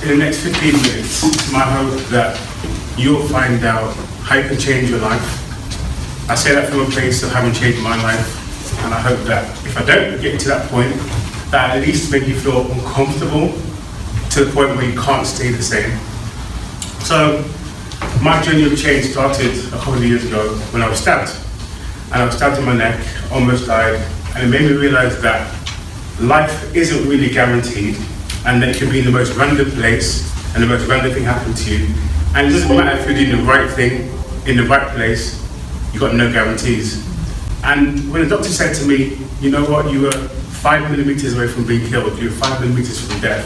in the next 15 minutes, it's my hope that you'll find out how you can change your life. I say that from a place of having changed my life, and I hope that if I don't get to that point, that at least make you feel uncomfortable to the point where you can't stay the same. So, my journey of change started a couple of years ago when I was stabbed. And I was stabbed in my neck, almost died, and it made me realize that life isn't really guaranteed, and that it can be in the most random place, and the most random thing happen to you. And it doesn't matter if you're doing the right thing, in the right place, you've got no guarantees. And when the doctor said to me, you know what, you were 5 millimeters away from being killed, you were 5 millimeters from death,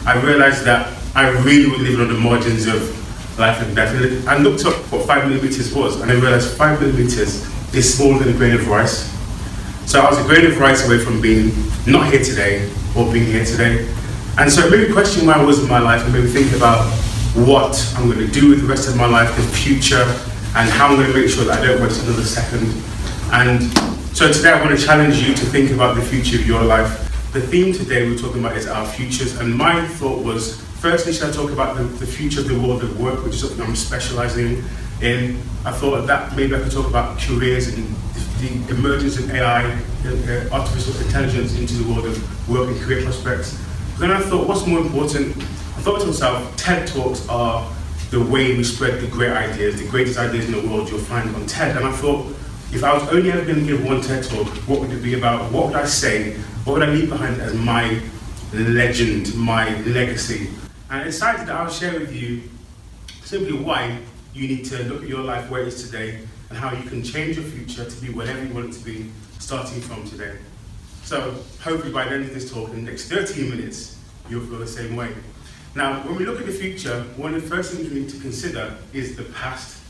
I realized that I really was living on the margins of life and death. And I looked up what 5 millimeters was, and I realized 5 millimeters is smaller than a grain of rice. So I was a grain of rice away from being not here today, or being here today. And so it made me question where I was in my life, and made me think about what I'm going to do with the rest of my life, the future, and how I'm going to make sure that I don't waste another second. And so today I want to challenge you to think about the future of your life. The theme today we're talking about is our futures, and my thought was, firstly, should I talk about the future of the world of work, which is something I'm specializing in. I thought that maybe I could talk about careers and the emergence of AI, artificial intelligence into the world of work and career prospects. But then I thought, what's more important? I thought to myself, TED Talks are the way we spread the great ideas, the greatest ideas in the world you'll find on TED. And I thought, if I was only ever going to give one TED Talk, what would it be about? What would I say? What would I leave behind as my legend, my legacy? And I decided that I would share with you simply why you need to look at your life where it is today and how you can change your future to be whatever you want it to be, starting from today. So hopefully by the end of this talk, in the next 13 minutes, you'll feel the same way. Now, when we look at the future, one of the first things we need to consider is the past.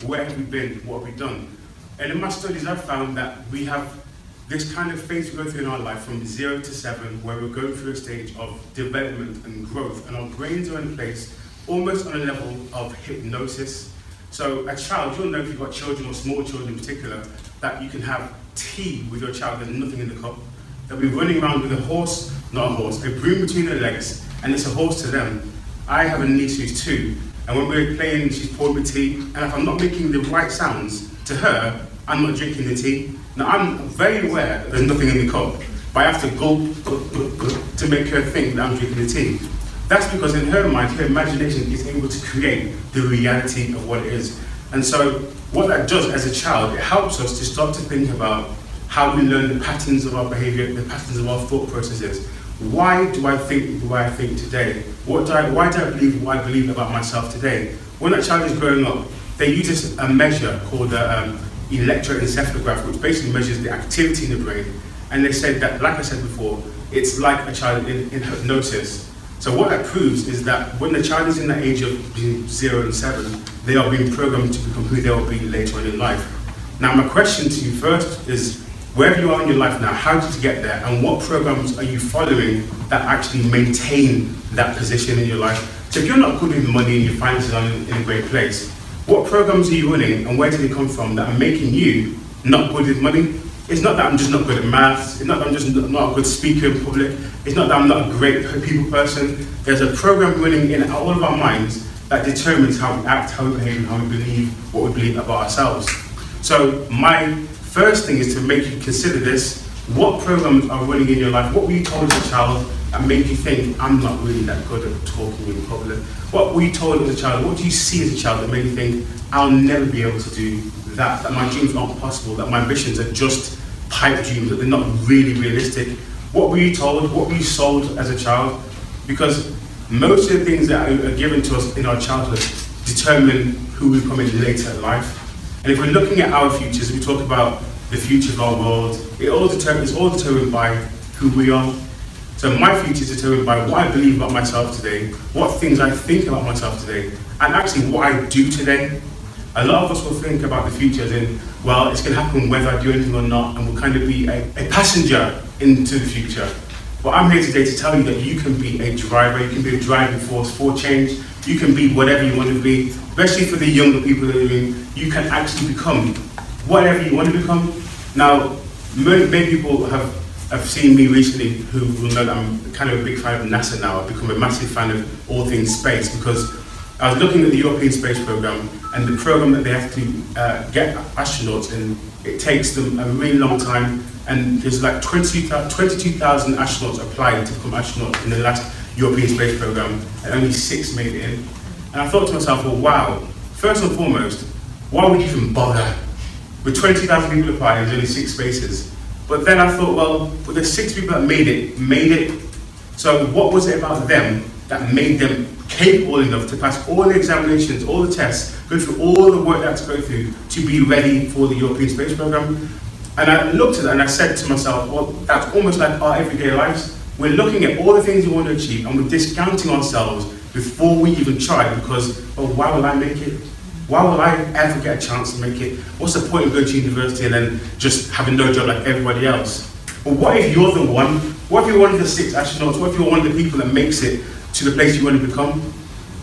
Where have we been? What have we done? And in my studies, I've found that we have this kind of phase we go through in our life from 0 to 7, where we're going through a stage of development and growth, and our brains are in place almost on a level of hypnosis. So a child, you'll know if you've got children or small children in particular, that you can have tea with your child, there's nothing in the cup. They'll be running around with a horse, not a horse, a broom between their legs, and it's a horse to them. I have a niece who's 2, and when we're playing, she's poured me tea, and if I'm not making the right sounds to her, I'm not drinking the tea. Now I'm very aware that there's nothing in the cup, but I have to gulp to make her think that I'm drinking the tea. That's because in her mind, her imagination is able to create the reality of what it is. And so what that does as a child, it helps us to start to think about how we learn the patterns of our behavior, the patterns of our thought processes. Why do I think the way I think today? Why do I believe what I believe about myself today? When that child is growing up, they use a measure called electroencephalograph, which basically measures the activity in the brain. And they said that, like I said before, it's like a child in hypnosis. So what that proves is that when the child is in that age of between 0 and 7, they are being programmed to become who they will be later on in life. Now my question to you first is, wherever you are in your life now, how did you get there, and what programs are you following that actually maintain that position in your life? So if you're not good with money and your finances are in a great place, what programs are you running and where did they come from that are making you not good with money? It's not that I'm just not good at maths, it's not that I'm just not a good speaker in public, it's not that I'm not a great people person. There's a program running in all of our minds that determines how we act, how we behave, how we believe, what we believe about ourselves. So my first thing is to make you consider this. What programs are running in your life? What were you told as a child that made you think, I'm not really that good at talking in public? What were you told as a child? What do you see as a child that made you think, I'll never be able to do that my dreams aren't possible, that my ambitions are just pipe dreams, that they're not really realistic? What were you told? What were you sold as a child? Because most of the things that are given to us in our childhood determine who we become in later life. And if we're looking at our futures, we talk about the future of our world, it's all determined by who we are. So my future is determined by what I believe about myself today, what things I think about myself today, and actually what I do today. A lot of us will think about the future as in, well, it's going to happen whether I do anything or not, and we'll kind of be a passenger into the future. But I'm here today to tell you that you can be a driver, you can be a driving force for change, you can be whatever you want to be, especially for the younger people that are doing, you can actually become whatever you want to become. Now, many people have have seen me recently, who will know that I'm kind of a big fan of NASA now. I've become a massive fan of all things space, because I was looking at the European Space Programme and the programme that they have to get astronauts in. It takes them a really long time, and there's like 22,000 astronauts applied to become astronauts in the last European Space Programme, and only 6 made it in. And I thought to myself, well, wow, first and foremost, why would you even bother? With 20,000 people applying, there's only 6 spaces. But then I thought, well, the 6 people that made it. So what was it about them that made them capable enough to pass all the examinations, all the tests, go through all the work they had to go through to be ready for the European Space Programme? And I looked at that and I said to myself, well, that's almost like our everyday lives. We're looking at all the things we want to achieve and we're discounting ourselves before we even try, because, well, why will I make it? Why will I ever get a chance to make it? What's the point of going to university and then just having no job like everybody else? But what if you're the one? What if you're one of the 6 astronauts? What if you're one of the people that makes it to the place you want to become?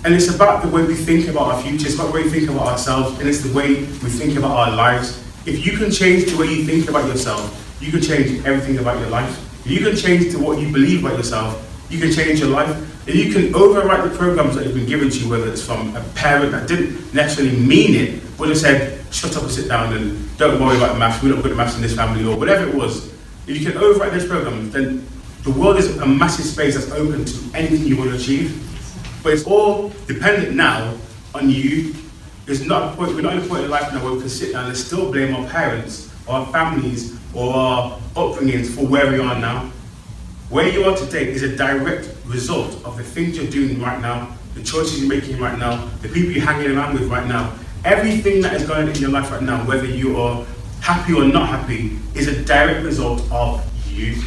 And it's about the way we think about our future, it's about the way we think about ourselves, and it's the way we think about our lives. If you can change the way you think about yourself, you can change everything about your life. If you can change to what you believe about yourself, you can change your life. If you can overwrite the programs that have been given to you, whether it's from a parent that didn't necessarily mean it, but just said, shut up and sit down and don't worry about maths, we're not good at maths in this family, or whatever it was. If you can overwrite those programs, then the world is a massive space that's open to anything you want to achieve. But it's all dependent now on you. We're not at a point in life now where we can sit down and still blame our parents, or our families, or our upbringings for where we are now. Where you are today is a direct result of the things you're doing right now, the choices you're making right now, the people you're hanging around with right now. Everything that is going on in your life right now, whether you are happy or not happy, is a direct result of you.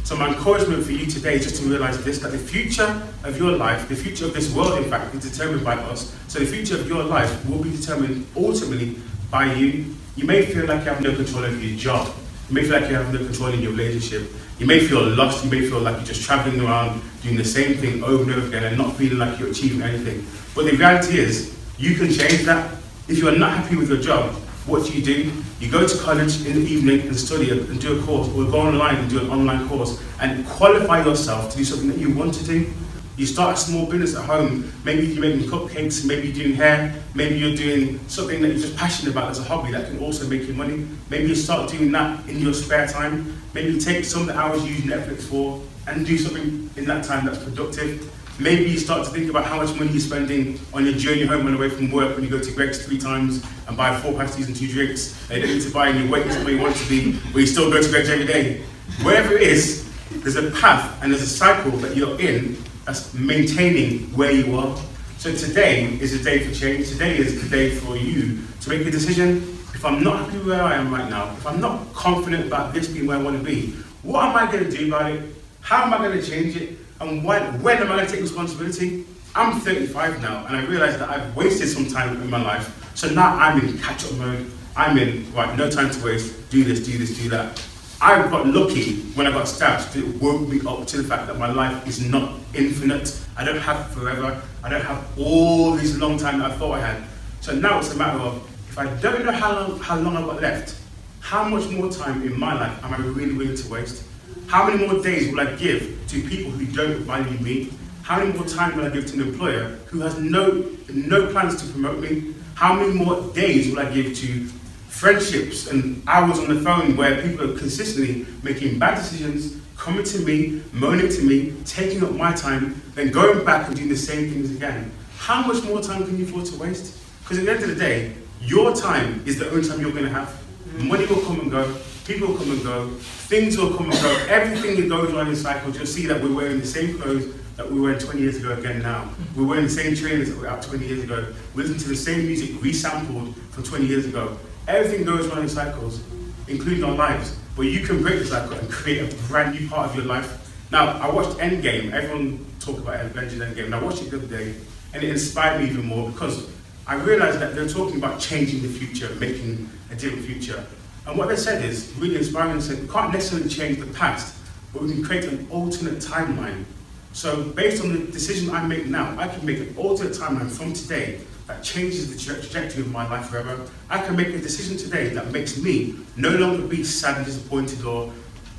So my encouragement for you today is just to realize this, that the future of your life, the future of this world in fact, is determined by us. So the future of your life will be determined ultimately by you. You may feel like you have no control over your job. You may feel like you have no control in your relationship. You may feel lost, you may feel like you're just traveling around doing the same thing over and over again and not feeling like you're achieving anything. But the reality is, you can change that. If you are not happy with your job, what do? You go to college in the evening and study and do a course, or go online and do an online course and qualify yourself to do something that you want to do. You start a small business at home. Maybe you're making cupcakes, maybe you're doing hair, maybe you're doing something that you're just passionate about as a hobby that can also make you money. Maybe you start doing that in your spare time. Maybe you take some of the hours you use Netflix for and do something in that time that's productive. Maybe you start to think about how much money you're spending on your journey home and away from work when you go to Greg's 3 times and buy 4 pasties and 2 drinks, and you don't need to buy any weight where you want to be, but you still go to Greg's every day. Wherever it is, there's a path and there's a cycle that you're in that's maintaining where you are. So today is a day for change. Today is the day for you to make a decision. If I'm not happy where I am right now, if I'm not confident about this being where I want to be, what am I going to do about it? How am I going to change it? And when am I going to take responsibility? I'm 35 now, and I realize that I've wasted some time in my life. So now I'm in catch-up mode. I'm in, right, no time to waste, do this, do that. I got lucky when I got stabbed. It woke me up to the fact that my life is not infinite. I don't have forever. I don't have all this long time that I thought I had. So now it's a matter of, if I don't know how long I've got left, how much more time in my life am I really willing to waste? How many more days will I give to people who don't value me? How many more time will I give to an employer who has no plans to promote me? How many more days will I give to friendships and hours on the phone where people are consistently making bad decisions, coming to me, moaning to me, taking up my time, then going back and doing the same things again? How much more time can you afford to waste? Because at the end of the day, your time is the only time you're going to have. Money will come and go, people will come and go, things will come and go, everything that goes on in cycles. You'll see that we're wearing the same clothes that we were 20 years ago again now. We're wearing the same trainers that we were out 20 years ago. We listen to the same music resampled from 20 years ago. Everything goes on in cycles, including our lives. But you can break the cycle and create a brand new part of your life. Now, I watched Endgame. Everyone talk about Avengers Endgame. And I watched it the other day, and it inspired me even more because I realized that they're talking about changing the future, making a different future. And what they said is really inspiring. They said, we can't necessarily change the past, but we can create an alternate timeline. So based on the decision I make now, I can make an alternate timeline from today that changes the trajectory of my life forever. I can make a decision today that makes me no longer be sad and disappointed or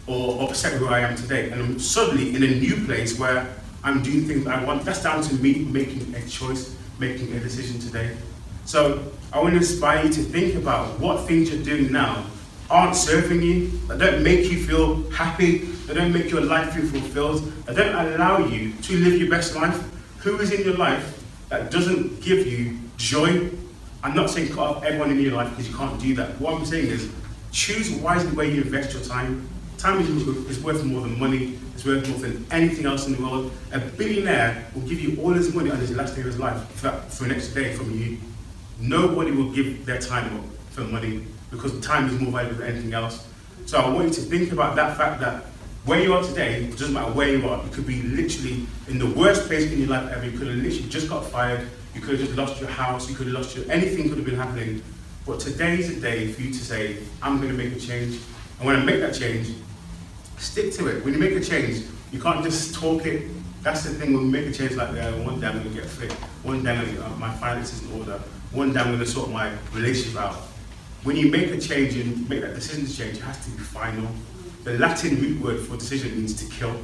or upset with where I am today. And I'm suddenly in a new place where I'm doing things I want. That's down to me making a choice, making a decision today. So I want to inspire you to think about what things you're doing now aren't serving you, that don't make you feel happy, that don't make your life feel fulfilled, that don't allow you to live your best life. Who is in your life that doesn't give you joy? I'm not saying cut off everyone in your life because you can't do that. What I'm saying is choose wisely where you invest your time. Time is worth more than money, it's worth more than anything else in the world. A billionaire will give you all his money on his last day of his life for the next day from you. Nobody will give their time up for money because time is more valuable than anything else. So I want you to think about that fact that where you are today, it doesn't matter where you are, you could be literally in the worst place in your life ever. You could have literally just got fired, you could have just lost your house, you could have lost anything could have been happening. But today is a day for you to say, I'm going to make a change. And when I make that change, stick to it. When you make a change, you can't just talk it. That's the thing, when we make a change like that, one day I'm going to get fit, one day I'm going to get my finances in order, one day I'm going to sort my relationship out. When you make a change and make that decision to change, it has to be final. The Latin root word for decision means to kill.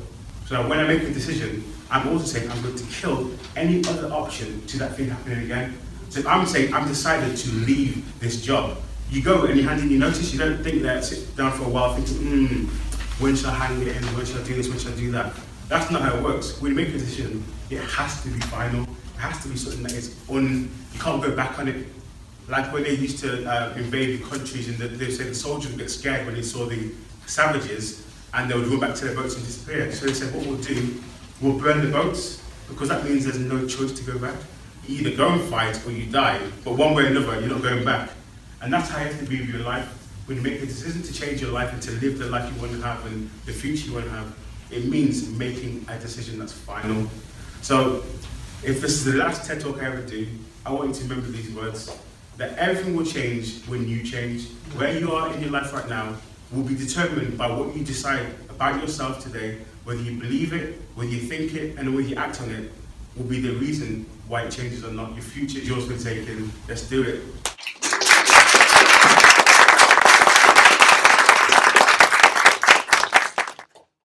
So when I make a decision, I'm also saying I'm going to kill any other option to that thing happening again. So if I'm saying I'm decided to leave this job, you go and you hand in your notice, you don't think that, sit down for a while thinking, when should I hand it in, when should I do this, when should I do that? That's not how it works. When you make a decision, it has to be final. It has to be something that is you can't go back on it. Like when they used to invade the countries and they say the soldiers would get scared when they saw the savages and they would run back to their boats and disappear. So they said, what we'll do, we'll burn the boats because that means there's no choice to go back. You either go and fight or you die, but one way or another, you're not going back. And that's how you have to be with your life. When you make a decision to change your life and to live the life you want to have and the future you want to have, it means making a decision that's final. So if this is the last TED Talk I ever do, I want you to remember these words, that everything will change when you change. Where you are in your life right now will be determined by what you decide about yourself today. Whether you believe it, whether you think it, and whether you act on it will be the reason why it changes or not. Your future is yours for the taking. Let's do it.